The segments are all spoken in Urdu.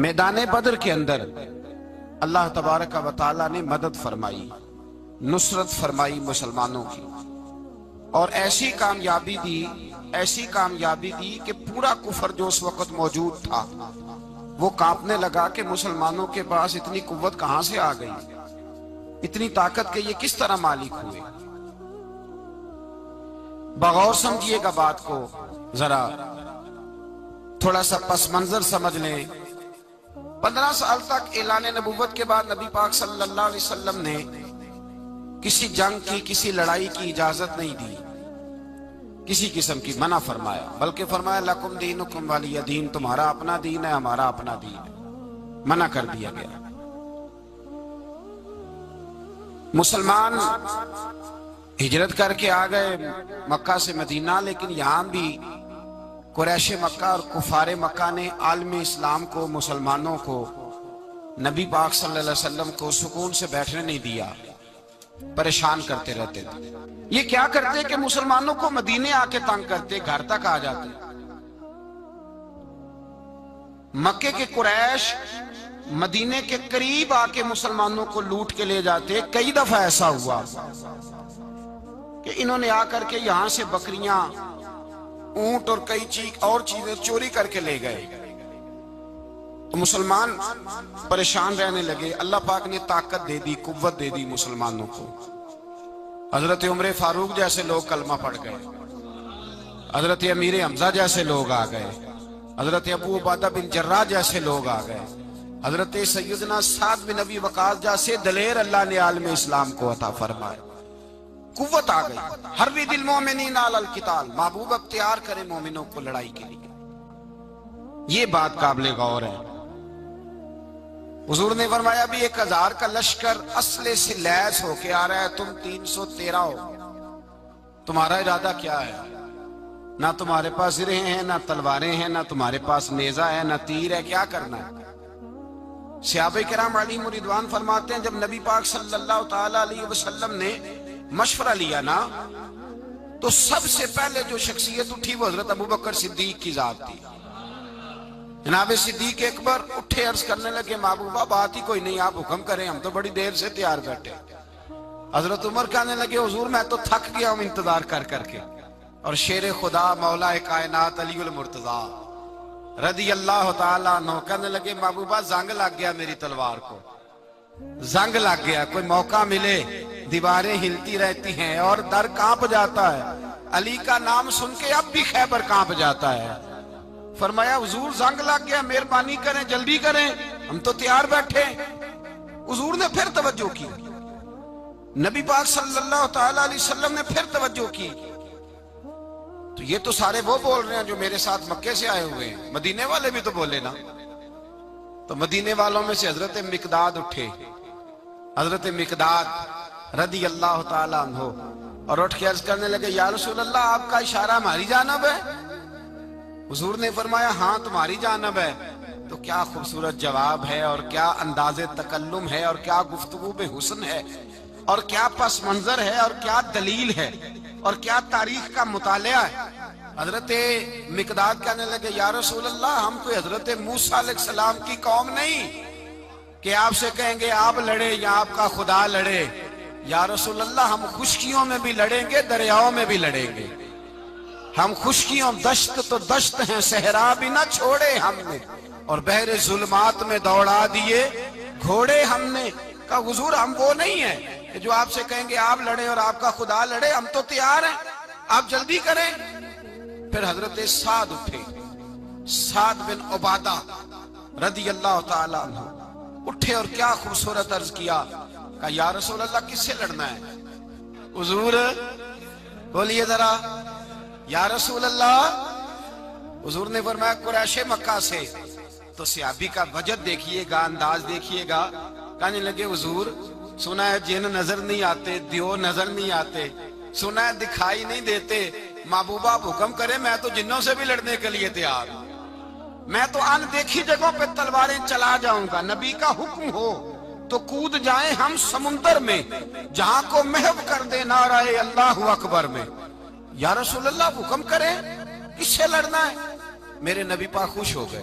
میدان بدر کے اندر اللہ تبارک و تعالیٰ نے مدد فرمائی، نصرت فرمائی مسلمانوں کی، اور ایسی کامیابی دی کہ پورا کفر جو اس وقت موجود تھا وہ کانپنے لگا کہ مسلمانوں کے پاس اتنی قوت کہاں سے آ گئی، اتنی طاقت کے یہ کس طرح مالک ہوئے۔ بغور سمجھیے گا بات کو، ذرا تھوڑا سا پس منظر سمجھ لیں۔ 15 سال تک اعلان نبوت کے بعد نبی پاک صلی اللہ علیہ وسلم نے کسی جنگ کی، کسی لڑائی کی اجازت نہیں دی، کسی قسم کی منع فرمایا، بلکہ فرمایا لکم دینکم ولی دین، تمہارا اپنا دین ہے، ہمارا اپنا دین ہے، منع کر دیا گیا۔ مسلمان ہجرت کر کے آ گئے مکہ سے مدینہ، لیکن یہاں بھی قریش مکہ اور کفار مکہ نے عالم اسلام کو، مسلمانوں کو، نبی پاک صلی اللہ علیہ وسلم کو سکون سے بیٹھنے نہیں دیا، پریشان کرتے رہتے تھے۔ یہ کیا کرتے کہ مسلمانوں کو مدینے آ کے تنگ کرتے، گھر تک آ جاتے۔ مکے کے قریش مدینے کے قریب آ کے مسلمانوں کو لوٹ کے لے جاتے۔ کئی دفعہ ایسا ہوا کہ انہوں نے آ کر کے یہاں سے بکریاں، اونٹ اور کئی چیزیں چوری کر کے لے گئے۔ تو مسلمان پریشان رہنے لگے۔ اللہ پاک نے طاقت دے دی، قوت دے دی مسلمانوں کو۔ حضرت عمر فاروق جیسے لوگ کلمہ پڑھ گئے، حضرت امیر حمزہ جیسے لوگ آ گئے، حضرت ابو عبیدہ بن جراح جیسے لوگ آ گئے، حضرت سیدنا سعد بن ابی وقاص جیسے دلیر اللہ نے عالم اسلام کو عطا فرمائے۔ قوت آ گئی۔ حرِّض المؤمنین علی القتال، محبوب اختیار کرے مومنوں کو لڑائی کے لیے۔ یہ بات قابل غور ہے۔ حضور نے فرمایا بھی 1000 کا لشکر اسلحے سے لیس ہو کے آ رہا ہے، تم 313 ہو، تمہارا ارادہ کیا ہے؟ نہ تمہارے پاس زرہیں ہیں، نہ تلواریں ہیں، نہ تمہارے پاس نیزہ ہے، نہ تیر ہے، کیا کرنا ہے؟ صحابہ کرام علیہم رضوان فرماتے ہیں جب نبی پاک صلی اللہ تعالی علیہ وسلم نے مشورہ لیا نا، تو سب سے پہلے جو شخصیت اٹھی وہ حضرت ابوبکر صدیق کی ذات تھی۔ جناب صدیق اکبر اٹھے، عرض کرنے لگے محبوبہ بات ہی کوئی نہیں، آپ حکم کریں، ہم تو بڑی دیر سے تیار بیٹھے۔ حضرت عمر کہنے لگے حضور میں تو تھک گیا ہوں انتظار کر کر کے۔ اور شیر خدا مولا کائنات علی المرتضیٰ رضی اللہ تعالیٰ عنہ کہنے لگے محبوبہ زنگ لگ گیا میری تلوار کو، زنگ لگ گیا، کوئی موقع ملے دیواریں ہلتی رہتی ہیں اور در کانپ جاتا ہے۔ علی کا نام سن کے اب بھی خیبر کانپ جاتا ہے۔ فرمایا حضور زنگ لگ گیا، مہربانی کریں، جلدی کریں، ہم تو تیار بیٹھے۔ حضور نے پھر توجہ کی، نبی پاک صلی اللہ تعالی علیہ وسلم نے پھر توجہ کی۔ تو یہ تو سارے وہ بول رہے ہیں جو میرے ساتھ مکے سے آئے ہوئے ہیں، مدینے والے بھی تو بولے نا۔ تو مدینے والوں میں سے حضرت مقداد اٹھے، حضرت مقداد رضی اللہ تعالیٰ عنہ، اور اٹھ کے عرض کرنے لگے یا رسول اللہ آپ کا اشارہ ہماری جانب ہے؟ حضور نے فرمایا ہاں تمہاری جانب ہے۔ تو کیا خوبصورت جواب ہے، اور کیا انداز تکلم ہے، اور کیا گفتگو بے حسن ہے، اور کیا پس منظر ہے، اور کیا دلیل ہے، اور کیا تاریخ کا مطالعہ ہے۔ حضرت مقداد کہنے لگے یا رسول اللہ ہم کوئی حضرت موسیٰ علیہ السلام کی قوم نہیں کہ آپ سے کہیں گے آپ لڑے یا آپ کا خدا لڑے۔ یا رسول اللہ ہم خشکیوں میں بھی لڑیں گے، دریاؤں میں بھی لڑیں گے۔ ہم خشکیوں، دشت تو دشت ہیں، صحرا بھی نہ چھوڑے ہم نے، اور بحر ظلمات میں دوڑا دیے گھوڑے ہم نے۔ کہا حضور ہم وہ نہیں ہیں کہ جو آپ سے کہیں گے آپ لڑیں اور آپ کا خدا لڑے، ہم تو تیار ہیں، آپ جلدی کریں۔ پھر حضرت سعد اٹھے، سعد بن عبادہ رضی اللہ تعالیٰ عنہ اٹھے، اور کیا خوبصورت عرض کیا، کہا یا رسول اللہ کس سے لڑنا ہے؟ حضور بولیے ذرا یا رسول اللہ۔ حضور نے فرمایا قریش مکہ سے۔ تو صحابی کا وجد دیکھیے گا، انداز دیکھیے گا، کہنے لگے حضور سنا ہے جن نظر نہیں آتے، دیو نظر نہیں آتے، سنا ہے دکھائی نہیں دیتے، محبوبہ آپ حکم کرے میں تو جنوں سے بھی لڑنے کے لیے تیار ہوں، میں تو ان دیکھی جگہوں پہ تلواریں چلا جاؤں گا، نبی کا حکم ہو تو کود جائیں ہم سمندر میں، جہاں کو محو کر دے نعرہ اللہ اکبر میں۔ یا رسول اللہ حکم کریں کس سے لڑنا ہے؟ میرے نبی پاک خوش ہو گئے،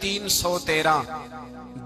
313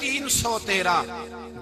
313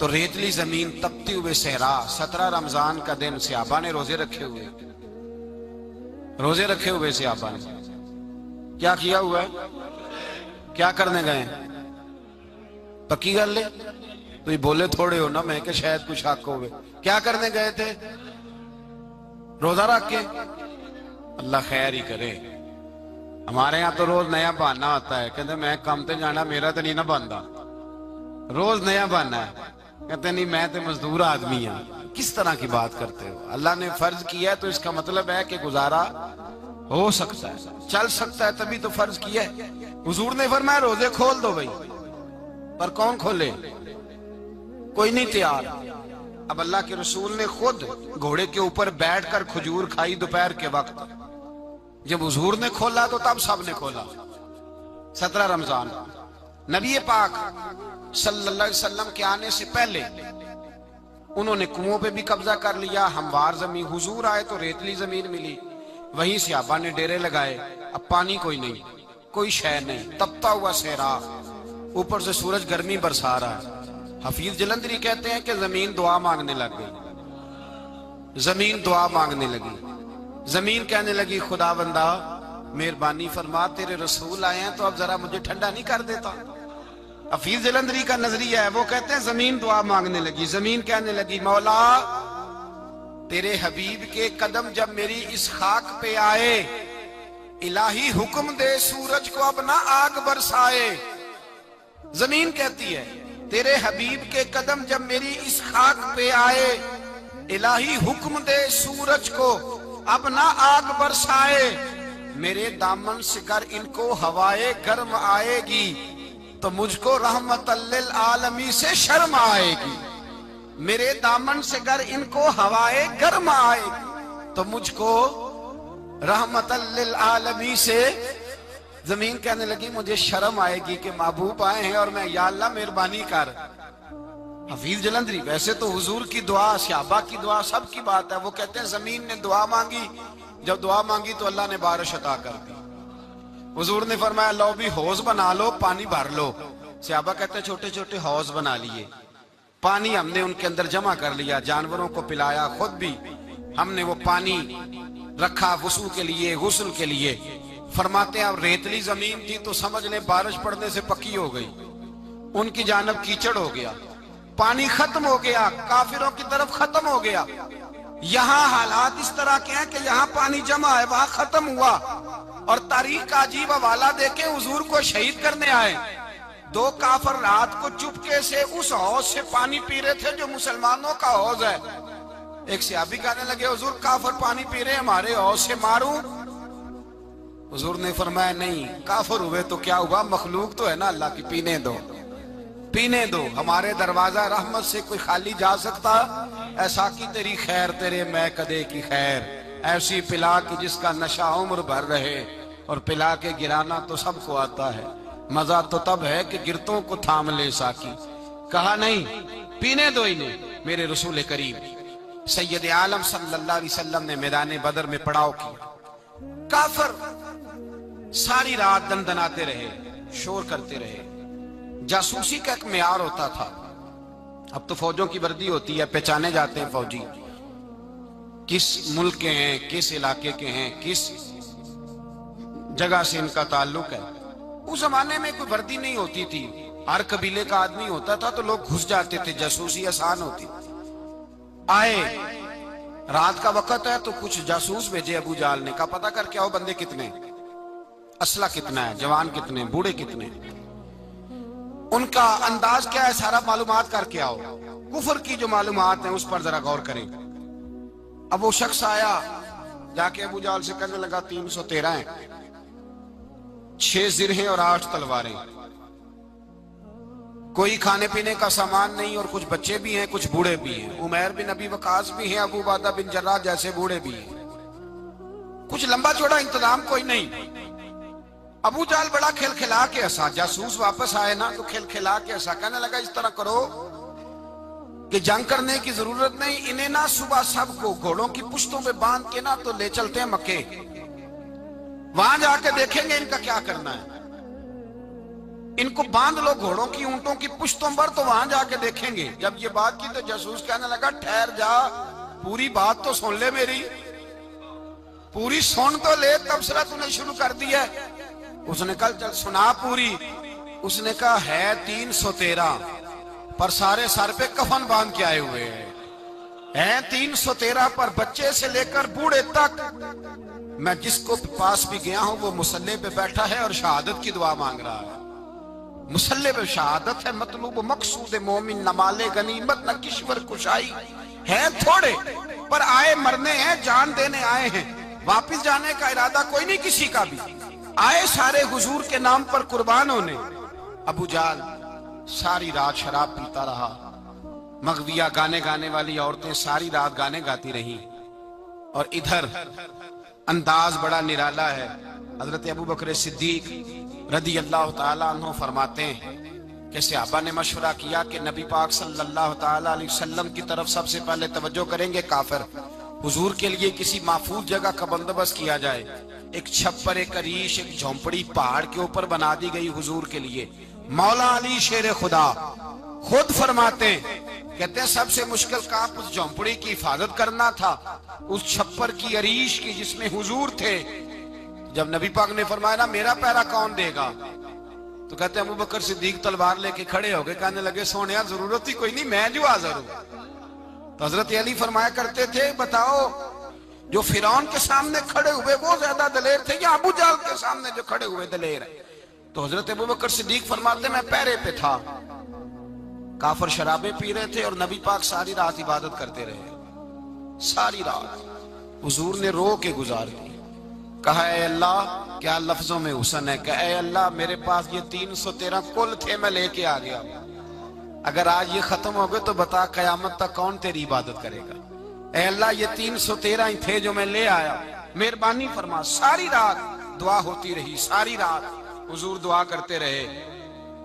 تو ریتلی زمین، تپتی ہوئے صحرا، 17 رمضان کا دن صحابہ نے روزے رکھے ہوئے صحابہ نے کیا کیا ہوا ہے؟ کیا کرنے گئے؟ پکی گل لے تو یہ بولے تھوڑے ہو نا، میں کہ شاید کچھ حق ہوئے. کیا کرنے گئے تھے؟ روزہ رکھ کے. اللہ خیر ہی کرے. ہمارے ہاں تو روز نیا بہانا آتا ہے، کہتے میں کام تے جانا، میرا تو نہیں نہ بنتا. روز نیا بہانا ہے، کہتے نہیں میں تو مزدور آدمی ہوں. کس طرح کی بات کرتے ہو؟ اللہ نے فرض کیا ہے تو اس کا مطلب ہے کہ گزارا ہو سکتا ہے، چل سکتا ہے، تبھی تو فرض کیا ہے. حضور نے فرمایا روزے کھول دو بھائی، پر کون کھولے؟ کوئی نہیں تیار. اب اللہ کے رسول نے خود گھوڑے کے اوپر بیٹھ کر کھجور کھائی دوپہر کے وقت. جب حضور نے کھولا تو تب سب نے کھولا. 17 رمضان نبی پاک صلی اللہ علیہ وسلم کے آنے سے پہلے انہوں نے کنووں پہ بھی قبضہ کر لیا، ہموار زمین. حضور آئے تو ریتلی زمین ملی، وہیں صحابہ نے ڈیرے لگائے. اب پانی کوئی نہیں، کوئی شے نہیں، تپتا ہوا صحرا، اوپر سے سورج گرمی برسا رہا ہے. حفیظ جلندری کہتے ہیں کہ زمین دعا مانگنے لگ گئی. زمین دعا مانگنے لگی. زمین کہنے لگی خدا بندہ مہربانی فرما، تیرے رسول آئے ہیں تو اب ذرا مجھے ٹھنڈا نہیں کر دیتا. حفیظ جلندری کا نظریہ ہے، وہ کہتے ہیں زمین دعا مانگنے لگی. زمین کہنے لگی مولا تیرے حبیب کے قدم جب میری اس خاک پہ آئے، الہی حکم دے سورج کو اب نہ آگ برسائے. زمین کہتی ہے تیرے حبیب کے قدم جب میری اس خاک پہ آئے، الہی حکم دے سورج کو اب نہ آگ برسائے. میرے دامن سے گر ان کو ہوائے گرم آئے گی تو مجھ کو رحمت للعالمین سے شرم آئے گی. میرے دامن سے گر ان کو ہوائے گرم آئے گی تو مجھ کو رحمت للعالمین سے. زمین کہنے لگی مجھے شرم آئے گی کہ محبوب آئے ہیں اور میں یا اللہ مہربانی کر. حفیظ جلندری ویسے تو حضور کی دعا، صحابہ کی دعا، سب کی بات ہے. وہ کہتے ہیں زمین نے دعا مانگی، جب دعا مانگی تو اللہ نے بارش عطا کر دی. حضور نے فرمایا لو بھی حوض بنا لو، پانی بھر لو. صحابہ کہتے ہیں چھوٹے چھوٹے حوض بنا لیے، پانی ہم نے ان کے اندر جمع کر لیا، جانوروں کو پلایا، خود بھی ہم نے وہ پانی رکھا وضو کے لیے، غسل کے لیے. فرماتے ہیں اب ریتلی زمین تھی تو سمجھ لیں بارش پڑنے سے پکی ہو گئی. ان کی جانب کیچڑ ہو گیا، پانی ختم ہو گیا، کافروں کی طرف ختم ہو گیا. یہاں حالات اس طرح کے ہیں کہ یہاں پانی جمع ہے، وہاں ختم ہوا. اور تاریخ کا عجیب حوالہ دیکھیں، حضور کو شہید کرنے آئے 2 کافر رات کو چپکے سے اس حوض سے پانی پی رہے تھے جو مسلمانوں کا حوض ہے. ایک صحابی کہنے لگے حضور کافر پانی پی رہے، ہمارے حوض سے ماروں؟ حضور نے فرمایا نہیں، کافر ہوئے تو کیا ہوا، مخلوق تو ہے نا اللہ کی، پینے دو پینے دو. ہمارے دروازہ رحمت سے کوئی خالی جا سکتا؟ ایسا کی تیری خیر تیرے میں کدے کی خیر، ایسی پلا کی جس کا نشہ عمر بھر رہے، اور پلا کے گرانا تو سب کو آتا ہے، مزہ تو تب ہے کہ گرتوں کو تھام لے ساکی. کہا نہیں، پینے دو انہیں. میرے رسول کریم سید عالم صلی اللہ علیہ وسلم نے میدان بدر میں پڑاؤ کیا. کافر ساری رات دندناتے رہے، شور کرتے رہے. جاسوسی کا ایک معیار ہوتا تھا. اب تو فوجوں کی وردی ہوتی ہے، پہچانے جاتے ہیں فوجی کس ملک کے ہیں، کس علاقے کے ہیں، کس جگہ سے ان کا تعلق ہے. اس زمانے میں کوئی وردی نہیں ہوتی تھی، ہر قبیلے کا آدمی ہوتا تھا تو لوگ گھس جاتے تھے، جاسوسی آسان ہوتی. آئے رات کا وقت ہے تو کچھ جاسوس بھیجے ابو جہل نے، کہا پتہ کر کے آؤ بندے کتنے، اسلحہ کتنا ہے، جوان کتنے، بوڑھے کتنے، ان کا انداز کیا ہے، سارا معلومات کر کے آؤ. کفر کی جو معلومات ہیں اس پر ذرا غور کریں. اب وہ شخص آیا، جا کے ابو جہل سے کہنے لگا 313 ہیں، 6 زرہیں اور 8 تلواریں، کوئی کھانے پینے کا سامان نہیں، اور کچھ بچے بھی ہیں، کچھ بوڑھے بھی ہیں، عمیر بن ابی وقاص بھی ہیں، ابو عبیدہ بن جراح جیسے بوڑھے بھی ہیں، کچھ لمبا چوڑا انتظام کوئی نہیں. ابو جہل بڑا کھل کھلا کے ہنسا. جاسوس واپس آئے نا تو کھل کھلا کے ہنسا، کہنے لگا اس طرح کرو کہ جنگ کرنے کی ضرورت نہیں، انہیں نا صبح سب کو گھوڑوں کی پشتوں پہ باندھ کے نا تو لے چلتے ہیں مکے، وہاں جا کے دیکھیں گے ان کا کیا کرنا ہے. ان کو باندھ لو گھوڑوں کی اونٹوں کی پشتوں پر تو وہاں جا کے دیکھیں گے۔ جب یہ بات کی تو جاسوس کہنے لگا ٹھہر جا، پوری بات تو سن لے، میری پوری سن تو لے، تبصرہ تو نے شروع کر دیا ہے۔ اس نے کہا چل سنا پوری۔ اس نے کہا ہے 313 پر سارے سر پہ کفن باندھ کے آئے ہوئے ہیں 313 پر بچے سے لے کر بوڑھے تک۔ میں جس کو پاس بھی گیا ہوں وہ مصلی پہ بیٹھا ہے اور شہادت کی دعا مانگ رہا ہے۔ مصلی پہ شہادت ہے، مطلوب مقصود مومن نہ مال غنیمت نہ کشور کشائی ہے، تھوڑے پر آئے مرنے ہیں، جان دینے آئے ہیں، واپس جانے کا ارادہ کوئی نہیں کسی کا بھی، آئے سارے حضور کے نام پر قربان ہونے۔ ابو جہل ساری رات شراب پیتا رہا، مغویہ گانے گانے والی عورتیں ساری رات گانے گاتی رہیں، اور ادھر انداز بڑا نرالا ہے۔ حضرت ابو بکر صدیق رضی اللہ تعالیٰ عنہ فرماتے ہیں کہ صحابہ نے مشورہ کیا کہ نبی پاک صلی اللہ تعالیٰ علیہ وسلم کی طرف سب سے پہلے توجہ کریں گے کافر، حضور کے لیے کسی محفوظ جگہ کا بندوبست کیا جائے۔ ایک چھپر، ایک عریش، ایک جھونپڑی پہاڑ کے اوپر بنا دی گئی حضور کے لیے۔ مولا علی شیر خدا خود فرماتے ہیں، کہتے ہیں سب سے مشکل کام اس جھونپڑی کی حفاظت کرنا تھا، اس چھپر کی، عریش کی جس میں حضور تھے۔ جب نبی پاک نے فرمایا نا میرا پہرا کون دے گا، تو کہتے ہیں ابو بکر صدیق تلوار لے کے کھڑے ہو گئے، کہنے لگے سونیا ضرورت ہی کوئی نہیں، میں جو حاضر ہوں۔ تو حضرت علی فرمایا کرتے تھے بتاؤ جو فرعون کے سامنے کھڑے ہوئے وہ زیادہ دلیر تھے یا ابو جہل کے سامنے جو کھڑے ہوئے دلیر ہیں؟ تو حضرت ابو بکر صدیق فرماتے میں پہرے پہ تھا، کافر شرابیں پی رہے تھے اور نبی پاک ساری رات عبادت کرتے رہے، ساری رات حضور نے رو کے گزار دی۔ کہا اے اللہ، کیا لفظوں میں حسن ہے، کہ اے اللہ میرے پاس یہ 313 کل تھے، میں لے کے آ گیا، اگر آج یہ ختم ہو گئے تو بتا قیامت تک کون تیری عبادت کرے گا؟ اے اللہ یہ 313 ہی تھے جو میں لے آیا، مہربانی فرما۔ ساری رات دعا ہوتی رہی، ساری رات حضور دعا کرتے رہے۔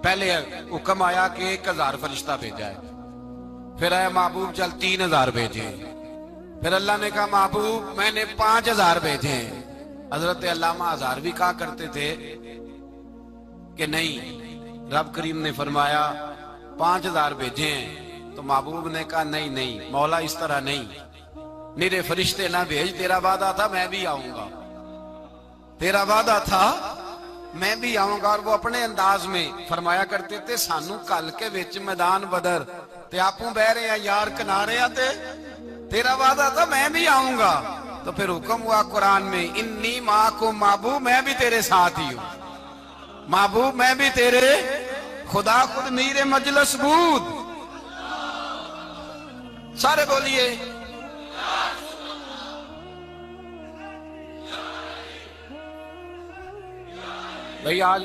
پہلے حکم آیا کہ 1000 فرشتہ بھیجا ہے، پھر آیا محبوب چل 3000 بھیجے، پھر اللہ نے کہا محبوب میں نے 5000 بھیجے ہیں۔ حضرت علامہ ہزار بھی کہا کرتے تھے کہ نہیں، رب کریم نے فرمایا 5000 بھیجے ہیں، تو محبوب نے کہا نہیں نہیں مولا اس طرح نہیں، میرے فرشتے نہ بھیج، تیرا وعدہ تھا میں بھی آؤں گا، تیرا وعدہ تھا میں بھی آؤں گا۔ اور وہ اپنے انداز میں فرمایا کرتے تھے سانو کل کے وچ میدان بدر تے آپوں بہ رہے ہیں یار کنارے تے تیرا وعدہ تھا میں بھی آؤں گا۔ تو پھر حکم ہوا قرآن میں انی معکم، محبوب میں بھی تیرے ساتھ ہی ہوں، محبوب میں بھی تیرے، خدا خود میر مجلس بود، سارے بولیے بھئی آج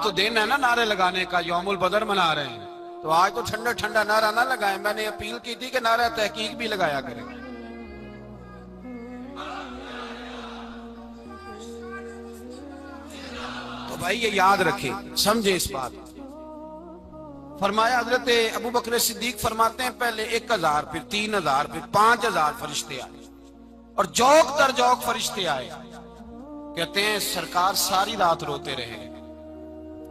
تو دن ہے نا نعرے لگانے کا، یوم البدر منا رہے ہیں، تو آج تو ٹھنڈا ٹھنڈا نعرہ نہ لگائیں، میں نے اپیل کی تھی کہ نعرہ تحقیق بھی لگایا کریں۔ تو بھائی یہ یاد رکھیں، سمجھے اس بات۔ فرمایا حضرت ابو بکر صدیق فرماتے ہیں پہلے 1000 پھر 3000 پھر 5000 فرشتے آئے، اور جوک در جوک فرشتے آئے۔ کہتے ہیں سرکار ساری رات روتے رہے،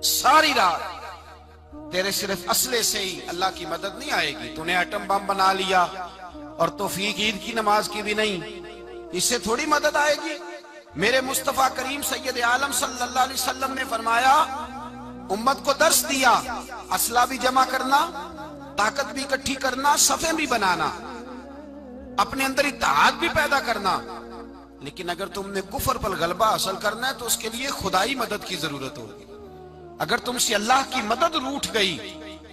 ساری رات، تیرے صرف اسلحے سے ہی اللہ کی مدد نہیں آئے گی، تو نے ایٹم بم بنا لیا اور توفیق عید کی نماز کی بھی نہیں، اس سے تھوڑی مدد آئے گی۔ میرے مصطفیٰ کریم سید عالم صلی اللہ علیہ وسلم نے فرمایا، امت کو درس دیا، اسلحہ بھی جمع کرنا، طاقت بھی اکٹھی کرنا، صفیں بھی بنانا، اپنے اندر اتحاد بھی پیدا کرنا، لیکن اگر تم نے کفر پر غلبہ حاصل کرنا ہے تو اس کے لیے خدائی مدد کی ضرورت ہوگی۔ اگر تم سے اللہ کی مدد روٹ گئی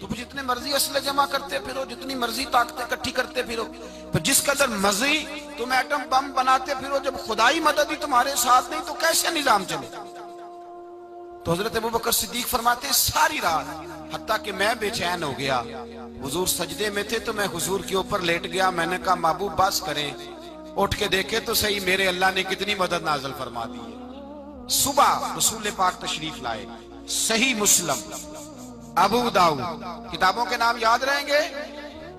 تو جتنے مرضی اسلحے جمع کرتے پھرو، جتنی مرضی طاقتیں اکٹھی کرتے پھرو، پھر جس قدر مرضی تم ایٹم بم بناتے پھرو، جب خدائی مدد ہی تمہارے ساتھ نہیں تو کیسے نظام چلے؟ تو حضرت ابو بکر صدیق فرماتے ساری رات، حتیٰ کہ میں بے چین ہو گیا، حضور سجدے میں تھے تو میں حضور کے اوپر لیٹ گیا، میں نے کہا محبوب بس کریں، اٹھ کے دیکھے تو صحیح میرے اللہ نے کتنی مدد نازل فرما دی ہے۔ صبح رسول پاک تشریف لائے، صحیح مسلم، ابو داؤد، کتابوں کے نام یاد رہیں گے۔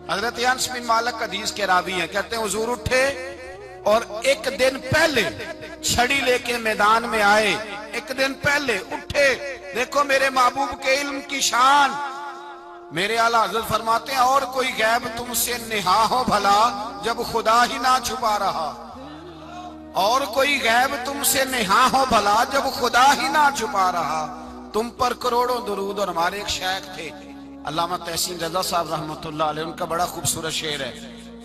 حضرت انس بن مالک حدیث کے راوی ہیں، کہتے ہیں حضور اٹھے اور ایک دن پہلے چھڑی لے کے میدان میں آئے، ایک دن پہلے اٹھے، دیکھو میرے محبوب کے علم کی شان۔ میرے اعلیٰ حضرت فرماتے ہیں اور کوئی غیب تم سے نہا ہو بھلا جب خدا ہی نہ چھپا رہا، اور کوئی غیب تم سے نہا ہو بھلا جب خدا ہی نہ چھپا رہا۔ تم پر کروڑوں درود۔ اور ہمارے ایک شیخ تھے علامہ تحسین رضا صاحب رحمۃ اللہ علیہ، ان کا بڑا خوبصورت شعر ہے،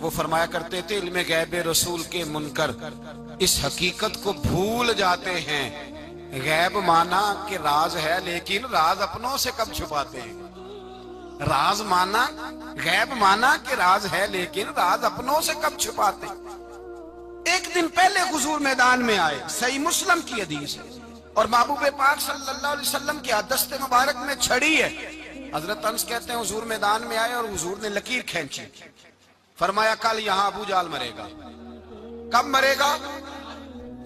وہ فرمایا کرتے تھے علم غیب رسول کے منکر اس حقیقت کو بھول جاتے ہیں، غیب مانا کہ راز ہے لیکن راز اپنوں سے کب چھپاتے ہیں۔ راز مانا، غیب مانا کہ راز ہے لیکن راز اپنوں سے کب چھپاتے ہیں۔ ایک دن پہلے حضور میدان میں آئے، صحیح مسلم کی حدیث ہے، اور محبوب پاک صلی اللہ علیہ وسلم کی دست مبارک میں چھڑی ہے۔ حضرت انس کہتے ہیں حضور میدان میں آئے اور حضور نے لکیر کھینچی، فرمایا کل یہاں ابو جال مرے گا۔ کب مرے گا؟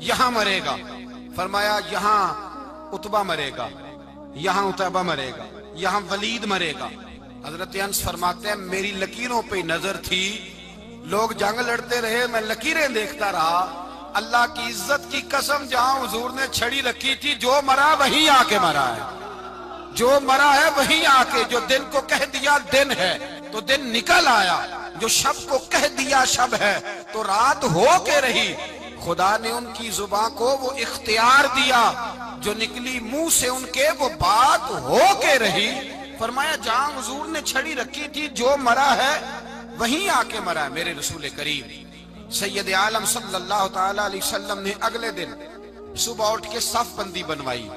یہاں مرے گا۔ فرمایا یہاں عتبہ مرے گا، یہاں عتبہ مرے گا، یہاں ولید مرے گا۔ حضرت انس فرماتے ہیں میری لکیروں پہ نظر تھی، لوگ جنگ لڑتے رہے، میں لکیریں دیکھتا رہا۔ اللہ کی عزت کی قسم، جہاں حضور نے چھڑی رکھی تھی، جو مرا وہیں آ کے مرا ہے، جو مرا ہے وہیں آ کے۔ جو دن کو کہہ دیا دن ہے تو دن نکل آیا، جو شب کو کہہ دیا شب ہے تو رات ہو کے رہی۔ خدا نے ان کی زباں کو وہ اختیار دیا، جو نکلی منہ سے ان کے وہ بات ہو کے رہی۔ فرمایا جہاں حضور نے چھڑی رکھی تھی، جو مرا ہے وہیں آ کے مرا ہے میرے رسول کریم سید عالم صلی اللہ تعالی علیہ وسلم نے اگلے دن صبح اٹھ کے صف بندی بنوائی۔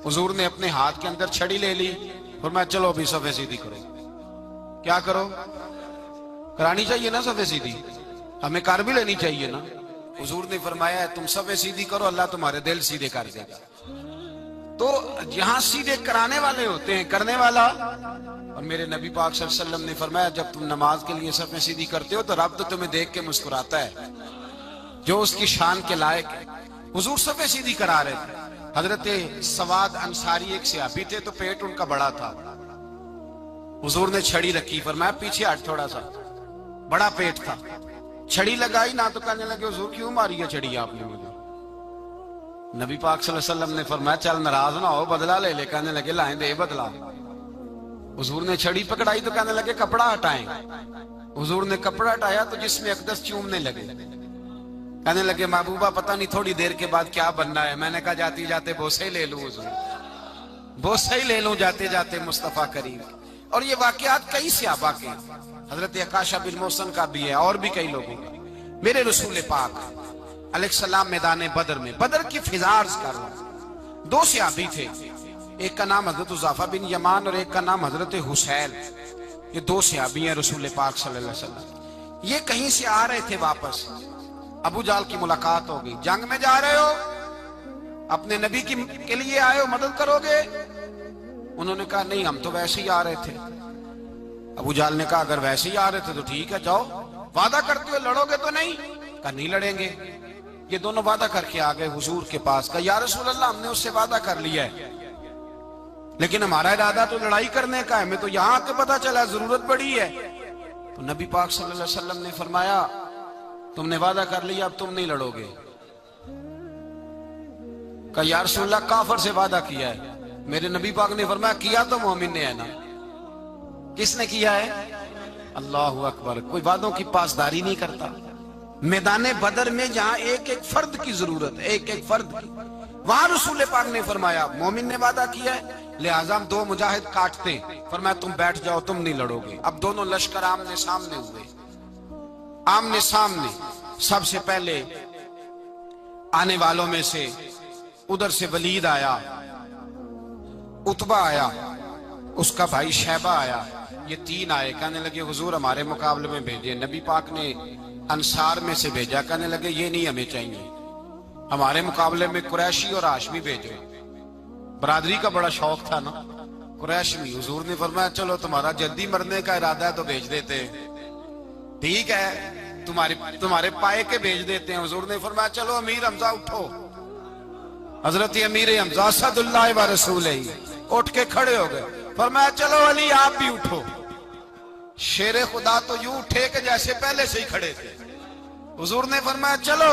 حضور نے اپنے ہاتھ کے اندر چھڑی لے لی، فرمایا چلو ابھی صفیں سیدھی کرو۔ کیا کرو؟ کرانی چاہیے نا صفیں سیدھی، ہمیں کر بھی لینی چاہیے نا۔ حضور نے فرمایا تم صفیں سیدھی کرو، اللہ تمہارے دل سیدھے کر دے گا۔ تو یہاں سیدھے کرانے والے ہوتے ہیں، کرنے والا۔ اور میرے نبی پاک صلی اللہ علیہ وسلم نے فرمایا جب تم نماز کے لیے صفیں سیدھی کرتے ہو تو رب تو تمہیں دیکھ کے مسکراتا ہے، جو اس کی شان کے لائق ہے۔ حضور صفیں سیدھی کرا رہے تھے۔ حضرت سواد انصاری ایک صحابی تھے، تو پیٹ ان کا بڑا تھا۔ حضور نے چھڑی رکھی، فرمایا پیچھے ہٹ تھوڑا سا، بڑا پیٹ تھا۔ چھڑی لگائی نہ تو کہنے لگے حضور کیوں ماری ہے چھڑی آپ نے مجھے؟ نبی پاک صلی اللہ علیہ وسلم نے فرمایا چل ناراض نہ ہو، بدلہ لے لے۔ کہنے لگے لائیں دے بدلہ۔ حضور نے چھڑی پکڑائی تو کہنے لگے کپڑا ہٹائیں۔ حضور نے کپڑا ہٹایا تو جس میں اقدس چومنے لگے، کہنے لگے محبوبہ پتہ نہیں تھوڑی دیر کے بعد کیا بننا ہے۔ میں نے کہا جاتی جاتے بوسے ہی لے لوں حضور، بوسے ہی لے لوں جاتے جاتے مصطفیٰ کریم۔ اور یہ واقعات کئی صحابہ کے، حضرت عکاشہ بن محصن کا بھی ہے اور بھی کئی لوگوں کا۔ میرے رسول پاک علیہ السلام میدان بدر میں، بدر کی فضا عرض کر رہا ہوں، دو صحابی تھے، ایک کا نام حضرت حذیفہ بن یمان اور ایک کا نام حضرت حسین۔ یہ دو صحابی ہیں رسول پاک صلی اللہ علیہ وسلم۔ یہ کہیں سے آ رہے تھے واپس، ابو جہل کی ملاقات ہو گئی۔ جنگ میں جا رہے ہو، اپنے نبی کے لیے آئے ہو، مدد کرو گے؟ انہوں نے کہا نہیں ہم تو ویسے ہی آ رہے تھے۔ ابو جہل نے کہا اگر ویسے ہی آ رہے تھے تو ٹھیک ہے جاؤ، وعدہ کرتے ہوئے لڑو گے تو نہیں؟ کہا نہیں لڑیں گے۔ یہ دونوں وعدہ کر کے آ گئے حضور کے پاس، کہا یا رسول اللہ ہم نے اس سے وعدہ کر لیا ہے، لیکن ہمارا ارادہ تو لڑائی کرنے کا ہے، ہمیں تو یہاں آ کے پتا چلا ضرورت پڑی ہے۔ تو نبی پاک صلی اللہ علیہ وسلم نے فرمایا تم نے وعدہ کر لیا اب تم نہیں لڑو گے۔ کہا یا رسول اللہ کافر سے وعدہ کیا ہے۔ میرے نبی پاک نے فرمایا کیا تو مومن نے ہے نا۔ کس نے کیا ہے؟ اللہ اکبر۔ کوئی وعدوں کی پاسداری نہیں کرتا۔ میدان بدر میں جہاں ایک ایک فرد کی ضرورت ہے، ایک ایک فرد کی، وہاں رسول پاک نے فرمایا مومن نے وعدہ کیا ہے لہٰذا ہم دو مجاہد کاٹتے ہیں۔ فرمایا تم بیٹھ جاؤ تم نہیں لڑو گے۔ اب دونوں لشکر آمنے سامنے ہوئے، آمنے سامنے۔ سب سے پہلے آنے والوں میں سے ادھر سے ولید آیا، عتبہ آیا، اس کا بھائی شیبہ آیا، یہ تین آئے۔ کہنے لگے حضور ہمارے مقابلے میں بھیجے۔ نبی پاک نے انصار میں سے بھیجا، کہنے لگے یہ نہیں ہمیں چاہیے، ہمارے مقابلے میں قریشی اور ہاشمی بھیجو۔ برادری کا بڑا شوق تھا نا قریشی۔ حضور نے فرمایا چلو تمہارا جلدی مرنے کا ارادہ ہے تو بھیج دیتے ہیں، ٹھیک ہے تمہارے پائے کے بھیج دیتے ہیں۔ حضور نے فرمایا چلو امیر حمزہ اٹھو۔ حضرت امیر حمزہ اسد اللہ و رسولہ اٹھ کے کھڑے ہو گئے۔ فرمایا چلو علی آپ بھی اٹھو۔ شیر خدا تو یوں اٹھے کہ جیسے پہلے سے ہی کھڑے تھے۔ حضور نے فرمایا چلو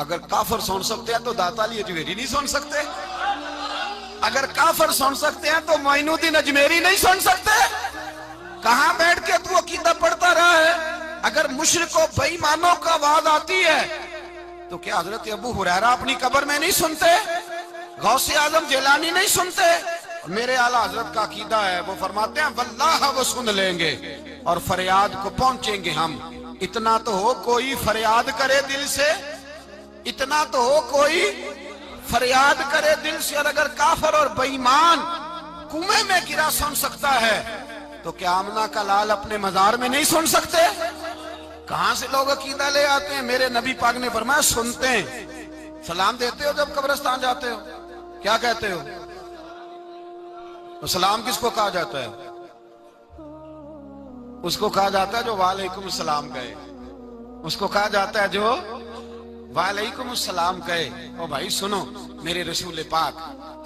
اگر کافر سن سکتے ہیں تو داتا علی اجمیری نہیں سن سکتے؟ اگر کافر سن سکتے ہیں تو معین الدین اجمیری نہیں سن سکتے؟ کہاں بیٹھ کے تو عقیدہ پڑھتا رہا ہے؟ اگر مشرکوں بے ایمانوں کا آواز آتی ہے تو کیا حضرت ابو ہریرہ اپنی قبر میں نہیں سنتے؟ غوث اعظم جیلانی نہیں سنتے؟ میرے اعلیٰ حضرت کا عقیدہ ہے، وہ فرماتے ہیں واللہ وہ سن لیں گے اور فریاد کو پہنچیں گے ہم۔ اتنا تو ہو کوئی فریاد کرے دل سے، اتنا تو ہو کوئی فریاد کرے دل سے۔ اور اگر کافر اور بے ایمان کنویں میں گرا سن سکتا ہے تو کیا آمنہ کا لال اپنے مزار میں نہیں سن سکتے؟ کہاں سے لوگ عقیدہ لے آتے ہیں؟ میرے نبی پاک نے فرمایا سنتے ہیں۔ سلام دیتے ہو جب قبرستان جاتے ہو؟ کیا کہتے ہو؟ سلام کس کو کہا جاتا ہے؟ اس کو کہا جاتا ہے جو وعلیکم السلام کہے، اس کو کہا جاتا ہے جو وعلیکم السلام کہے۔ او بھائی سنو، میرے رسول پاک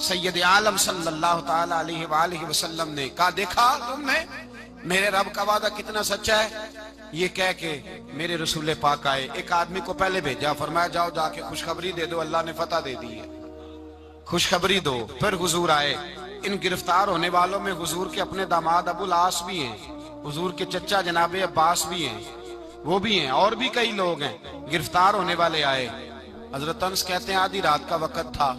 سید عالم صلی اللہ تعالی علیہ وآلہ وسلم نے کہا دیکھا تم نے میرے رب کا وعدہ کتنا سچا ہے؟ یہ کہہ کے میرے رسول پاک آئے، ایک آدمی کو پہلے بھیجا، فرمایا جاؤ جا کے خوشخبری دے دو، اللہ نے فتح دے دی ہے، خوشخبری دو۔ پھر حضور آئے، ان گرفتار ہونے والوں میں حضور کے اپنے داماد ابو العاص بھی ہیں، حضور کے چچا جناب عباس بھی ہیں، وہ بھی ہیں، اور بھی کئی لوگ ہیں گرفتار ہونے والے آئے۔ حضرت انس کہتے ہیں آدھی رات کا وقت تھا،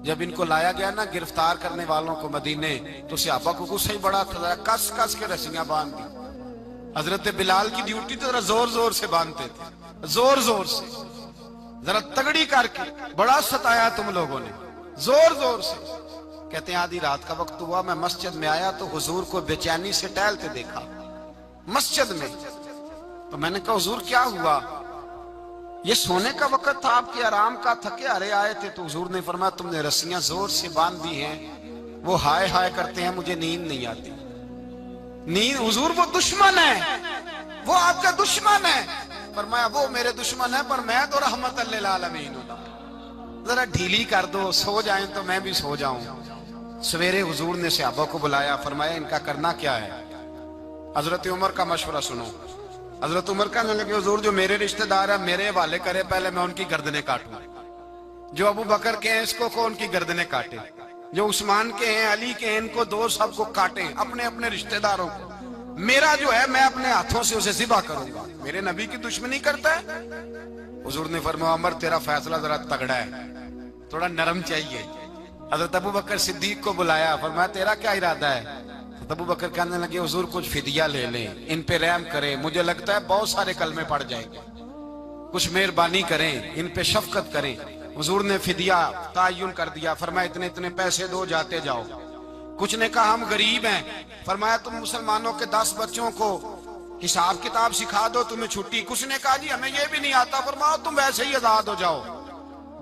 جب ان کو لایا گیا نا گرفتار کرنے والوں کو مدینے، تو صحابہ کو غصہ ہی بڑا تھا، کس کس کے رسیاں باندھ دی۔ حضرت بلال کی ڈیوٹی تو ذرا زور زور سے باندھتے تھے، زور زور سے، ذرا تگڑی کر کے، بڑا ستایا تم لوگوں نے، زور زور سے۔ کہتے ہیں آدھی رات کا وقت ہوا، میں مسجد میں آیا تو حضور کو بے چینی سے ٹہلتے دیکھا مسجد میں، تو میں نے کہا حضور کیا ہوا؟ یہ سونے کا وقت تھا آپ کے آرام کا، تھکے ہارے آئے تھے، تو حضور نے فرمایا تم نے رسیاں زور سے باندھ دی ہیں، وہ ہائے ہائے کرتے ہیں، مجھے نیند نہیں آتی۔ نیند حضور وہ دشمن ہے، وہ آپ کا دشمن ہے۔ فرمایا وہ میرے دشمن ہے پر میں تو رحمت للعالمین ہوں، ذرا ڈھیلی کر دو، سو جائیں تو میں بھی سو جاؤں۔ سویرے حضور نے صحابہ کو بلایا، فرمایا ان کا کرنا کیا ہے؟ حضرت عمر کا مشورہ سنو۔ حضرت عمر کہنے لگے حضور جو میرے رشتہ دار ہیں میرے حوالے کرے، پہلے میں ان کی گردنیں کاٹوں، جو ابو بکر کے ہیں اس کو ان کی گردنیں کاٹے، جو عثمان کے ہیں علی کے ہیں ان کو دو، سب کو کاٹیں، اپنے اپنے رشتہ داروں کو۔ میرا جو ہے میں اپنے ہاتھوں سے اسے ذبح کروں گا، میرے نبی کی دشمنی کرتا ہے۔ حضور نے فرمایا عمر تیرا فیصلہ ذرا تگڑا ہے، تھوڑا نرم چاہیے۔ حضرت ابو بکر صدیق کو بلایا، فرمایا تیرا کیا ارادہ ہے؟ ابو بکر کہنے لگے حضور کچھ فدیہ لے لیں، ان پہ رحم کریں، مجھے لگتا ہے بہت سارے کلمے پڑ جائیں گے، کچھ مہربانی کریں، ان پہ شفقت کریں۔ حضور نے فدیہ تعین کر دیا، فرمایا اتنے اتنے پیسے دو، جاتے جاؤ۔ کچھ نے کہا ہم غریب ہیں، فرمایا تم مسلمانوں کے 10 بچوں کو حساب کتاب سکھا دو، تمہیں چھٹی۔ کچھ نے کہا جی ہمیں یہ بھی نہیں آتا، فرمایا تم ویسے ہی آزاد ہو جاؤ۔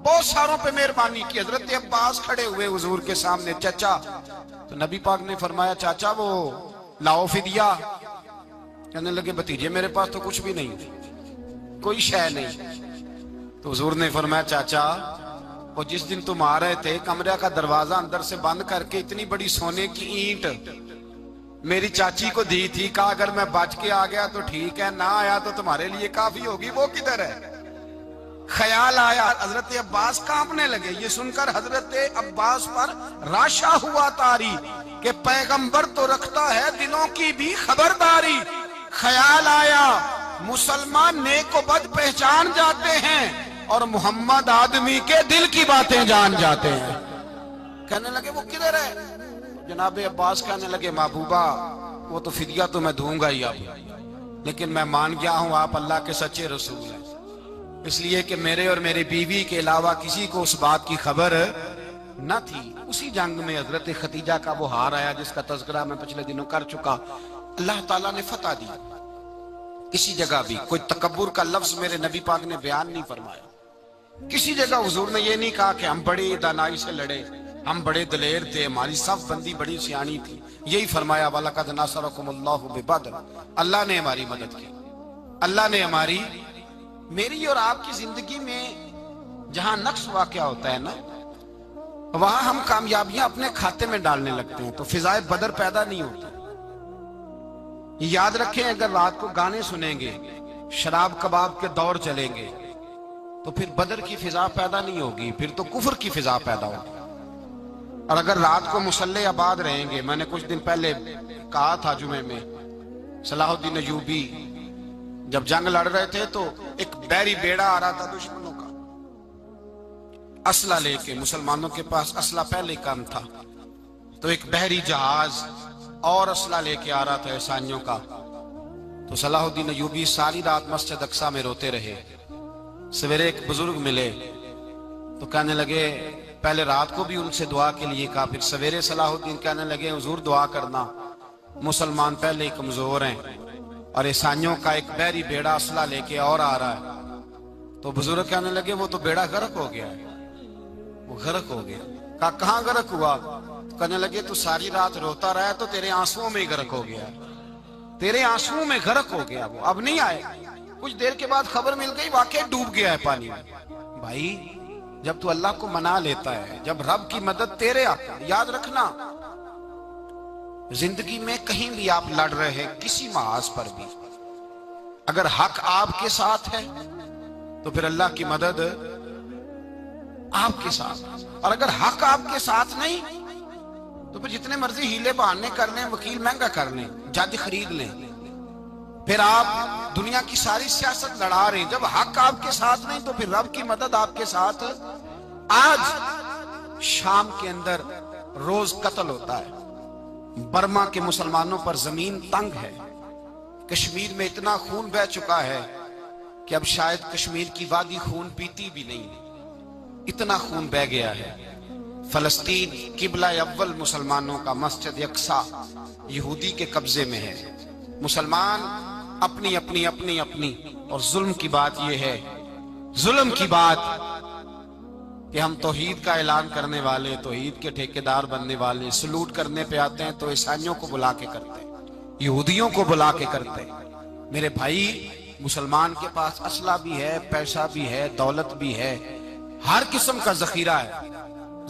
بہت ساروں پہ مہربانی کی۔ حضرت عباس کھڑے ہوئے حضور کے سامنے، چچا، تو نبی پاک نے فرمایا چاچا وہ لاؤ فدیہ۔ کہنے لگے بھتیجے میرے پاس تو کچھ بھی نہیں، کوئی شے نہیں۔ تو حضور نے فرمایا چاچا وہ جس دن تم آ رہے تھے کمرے کا دروازہ اندر سے بند کر کے اتنی بڑی سونے کی اینٹ میری چاچی کو دی تھی، کہا اگر میں بچ کے آ گیا تو ٹھیک ہے، نہ آیا تو تمہارے لیے کافی ہوگی، وہ کدھر ہے؟ خیال آیا، حضرت عباس کانپنے لگے۔ یہ سن کر حضرت عباس پر راشا ہوا طاری کہ پیغمبر تو رکھتا ہے دلوں کی بھی خبرداری۔ خیال آیا مسلمان نیک و بد پہچان جاتے ہیں اور محمد آدمی کے دل کی باتیں جان جاتے ہیں۔ کہنے لگے وہ کدھر ہے؟ جناب عباس کہنے لگے محبوبہ وہ تو فدیہ تو میں دوں گا ہی اب، لیکن میں مان گیا ہوں آپ اللہ کے سچے رسول ہیں، اس لیے کہ میرے اور میری بیوی کے علاوہ کسی کو اس بات کی خبر نہ تھی۔ اسی جنگ میں حضرت خدیجہ کا وہ ہار آیا جس کا تذکرہ میں پچھلے دنوں کر چکا، اللہ تعالیٰ نے فتح دی۔ کسی جگہ بھی کوئی تکبر کا لفظ میرے نبی پاک نے بیان نہیں فرمایا، کسی جگہ حضور نے یہ نہیں کہا کہ ہم بڑی دانائی سے لڑے، ہم بڑے دلیر تھے، ہماری صف بندی بڑی سیانی تھی۔ یہی فرمایا وَلَقَدْ نَصَرَكُمُ اللَّهُ بِبَدْرٍ، اللہ نے ہماری مدد کی، اللہ نے ہماری۔ میری اور آپ کی زندگی میں جہاں نقص واقع ہوتا ہے نا، وہاں ہم کامیابیاں اپنے کھاتے میں ڈالنے لگتے ہیں تو فضائے بدر پیدا نہیں ہوتی۔ یاد رکھیں اگر رات کو گانے سنیں گے، شراب کباب کے دور چلیں گے، تو پھر بدر کی فضا پیدا نہیں ہوگی، پھر تو کفر کی فضا پیدا ہوگی۔ اور اگر رات کو مسلح آباد رہیں گے، میں نے کچھ دن پہلے کہا تھا جمعے میں، صلاح الدین ایوبی جب جنگ لڑ رہے تھے تو ایک بحری بیڑا آ رہا تھا دشمنوں کا، اسلحہ لے کے، مسلمانوں کے پاس اسلحہ پہلے کم تھا، تو ایک بحری جہاز اور اسلحہ لے کے آ رہا تھا عیسائیوں کا۔ تو صلاح الدین ایوبی ساری رات مسجد اقصیٰ میں روتے رہے۔ سویرے ایک بزرگ ملے تو کہنے لگے، پہلے رات کو بھی ان سے دعا کے لیے کہا، پھر سویرے صلاح الدین کہنے لگے حضور دعا کرنا، مسلمان پہلے ہی کمزور ہیں اور عیسائیوں کا ایک بحری بیڑا اسلحہ لے کے اور آ رہا ہے۔ تو بزرگ کہنے لگے وہ تو بیڑا غرق ہو گیا ہے، وہ غرق ہو گیا۔ کہا کہاں غرق ہوا؟ کہنے لگے تو ساری رات روتا رہا تو تیرے آنسوؤں میں ہی غرق ہو گیا، تیرے آنسوؤں میں غرق ہو گیا، وہ اب نہیں آئے۔ کچھ دیر کے بعد خبر مل گئی واقعی ڈوب گیا ہے پانی میں۔ بھائی جب تو اللہ کو منا لیتا ہے، جب رب کی مدد تیرے آتا ہے، یاد رکھنا زندگی میں کہیں بھی آپ لڑ رہے ہیں، کسی محاذ پر بھی، اگر حق آپ کے ساتھ ہے تو پھر اللہ کی مدد آپ کے ساتھ، اور اگر حق آپ کے ساتھ نہیں تو پھر جتنے مرضی ہیلے بہانے کر لیں، وکیل مہنگا کر لیں، جج خرید لیں، پھر آپ دنیا کی ساری سیاست لڑا رہے ہیں، جب حق آپ کے ساتھ نہیں تو پھر رب کی مدد آپ کے ساتھ۔ آج شام کے اندر روز قتل ہوتا ہے، برما کے مسلمانوں پر زمین تنگ ہے، کشمیر میں اتنا خون بہہ چکا ہے کہ اب شاید کشمیر کی وادی خون پیتی بھی نہیں، اتنا خون بہہ گیا ہے۔ فلسطین قبلہ اول مسلمانوں کا مسجد اقصیٰ یہودی کے قبضے میں ہے، مسلمان اپنی اپنی اپنی اپنی، اور ظلم کی بات یہ ہے، ظلم کی بات کہ ہم توحید کا اعلان کرنے والے، توحید کے ٹھیکیدار بننے والے، سلوٹ کرنے پہ آتے ہیں تو عیسائیوں کو بلا کے کرتے ہیں، یہودیوں کو بلا کے کرتے ہیں۔ میرے بھائی مسلمان کے پاس اسلحہ بھی ہے، پیسہ بھی ہے، دولت بھی ہے، ہر قسم کا ذخیرہ ہے،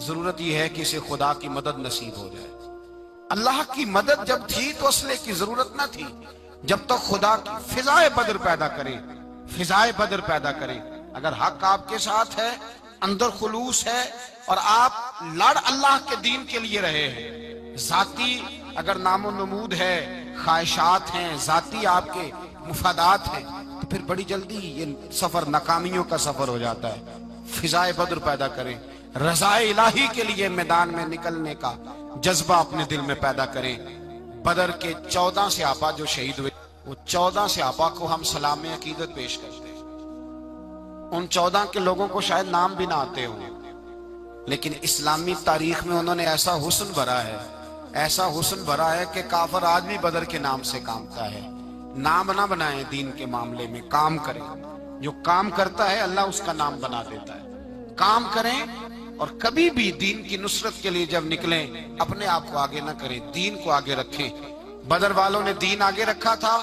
ضرورت یہ ہے کہ اسے خدا کی مدد نصیب ہو جائے۔ اللہ کی مدد جب تھی تو اسلحے کی ضرورت نہ تھی، جب تک خدا کی فضائے بدر پیدا کرے، فضائے بدر پیدا کرے۔ اگر حق آپ کے ساتھ ہے، اندر خلوص ہے، اور آپ لڑ اللہ کے دین کے لیے رہے ہیں، ذاتی اگر نام و نمود ہے، خواہشات ہیں، ذاتی آپ کے مفادات ہیں، تو پھر بڑی جلدی یہ سفر ناکامیوں کا سفر ہو جاتا ہے۔ فضائے بدر پیدا کریں، رضائے الہی کے لیے میدان میں نکلنے کا جذبہ اپنے دل میں پیدا کریں۔ بدر کے 14 صحابہ جو شہید ہوئے، وہ 14 صحابہ کو ہم سلام عقیدت پیش کرتے ہیں۔ ان 14 کے لوگوں کو شاید نام بھی نہ آتے ہوں، لیکن اسلامی تاریخ میں انہوں نے ایسا حسن بھرا ہے، ایسا حسن بھرا ہے کہ کافر آج بھی بدر کے نام سے کامتا ہے۔ نام نہ بنائیں دین کے معاملے میں، کام کریں، جو کام کرتا ہے اللہ اس کا نام بنا دیتا ہے۔ کام کریں، اور کبھی بھی دین کی نصرت کے لیے جب نکلیں اپنے آپ کو آگے نہ کریں، دین کو آگے رکھیں۔ بدر والوں نے دین آگے رکھا تھا،